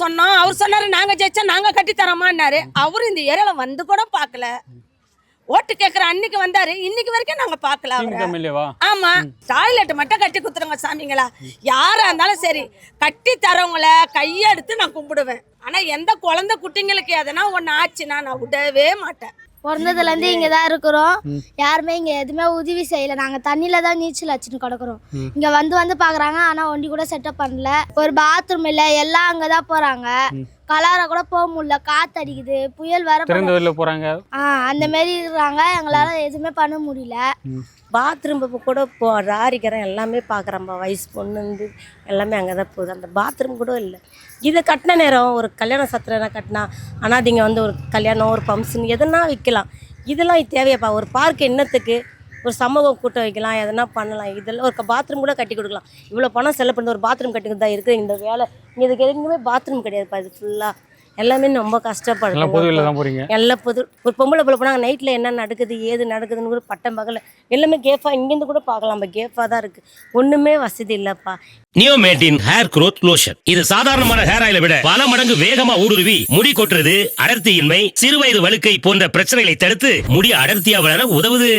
சொன்னோம். அவர் சொன்னாரு நாங்க ஜெயிச்சா நாங்க கட்டி தரோமான்னாரு. அவரு இந்த ஏரியால வந்து கூட பார்க்கல. ஓட்டு கேட்கிற அன்னைக்கு வந்தாரு, இன்னைக்கு வரைக்கும் நாங்க பார்க்கல அவரை. ஆமா, டாய்லெட் மட்டும் கட்டி குத்துறவங்க சாமிங்களா, யாரா இருந்தாலும் சரி கட்டி தரவங்கள கையெடுத்து நான் கும்பிடுவேன். ஆனா எந்த குழந்தை குட்டிங்களுக்கு எதனா ஒண்ணு ஆச்சுன்னா நான் விடவே மாட்டேன். பிறந்ததுலேருந்து இங்கே தான் இருக்கிறோம். யாருமே இங்கே எதுவுமே உதவி செய்யலை. நாங்கள் தண்ணியில் தான் நீச்சல் அடிச்சுன்னு கிடக்குறோம். இங்கே வந்து பார்க்குறாங்க, ஆனால் ஒண்டி கூட செட்டப் பண்ணல. ஒரு பாத்ரூம் இல்லை, எல்லாம் அங்கே தான் போகிறாங்க. கலார கூட போக முடியல, காற்று அடிக்குது, புயல் வர போகிறாங்க. அந்த மாரி இருக்கிறாங்க. எங்களால் எதுவுமே பண்ண முடியல. பாத்ரூம் கூட ராரிக்கிறேன், எல்லாமே பார்க்குறேன்ப்பா. வயசு பொண்ணு எல்லாமே அங்கே தான் போகுது. அந்த பாத்ரூம் கூட இல்லை. இதை கட்டின நேரம் ஒரு கல்யாண சத்திரம்னா கட்டினா அனாதிங்க வந்து ஒரு கல்யாணம் ஒரு ஃபங்க்ஷன் எதுனா வைக்கலாம். இதெல்லாம் தேவையாப்பா. ஒரு பார்க் என்னத்துக்கு, ஒரு சமூக கூட்டம் வைக்கலாம், எதனா பண்ணலாம். இதெல்லாம் ஒரு பாத்ரூம் கூட கட்டி கொடுக்கலாம். இவ்வளோ பணம் செலவு பண்ணி ஒரு பாத்ரூம் கட்டி தான் இருக்குது இந்த வேலை. இங்கே இதுக்கு எதுவுமே பாத்ரூம் கிடையாதுப்பா. இது ஃபுல்லாக எல்லாமே ரொம்ப கஷ்டப்படுறோம். எல்லாம் பொது ஒரு பொம்பளை பிள்ளை போனாங்க, நைட்டில் என்ன நடக்குது ஏது நடக்குதுன்னு கூட பட்டம் பகல எல்லாமே கேஃபா இங்கேருந்து கூட பார்க்கலாம். கேஃபா தான் இருக்குது, ஒன்றுமே வசதி இல்லைப்பா. நியோமேட்டின் ஹேர் growth லோஷன். இது சாதாரணமான ஹேர் ஆயிலை விட பல மடங்கு வேகமா ஊடுருவி முடி கொட்டுறது, அடர்த்தியின்மை, சிறுவயது வழுக்கை போன்ற பிரச்சனைகளை தடுத்து முடி அடர்த்தியா வளர உதவுது.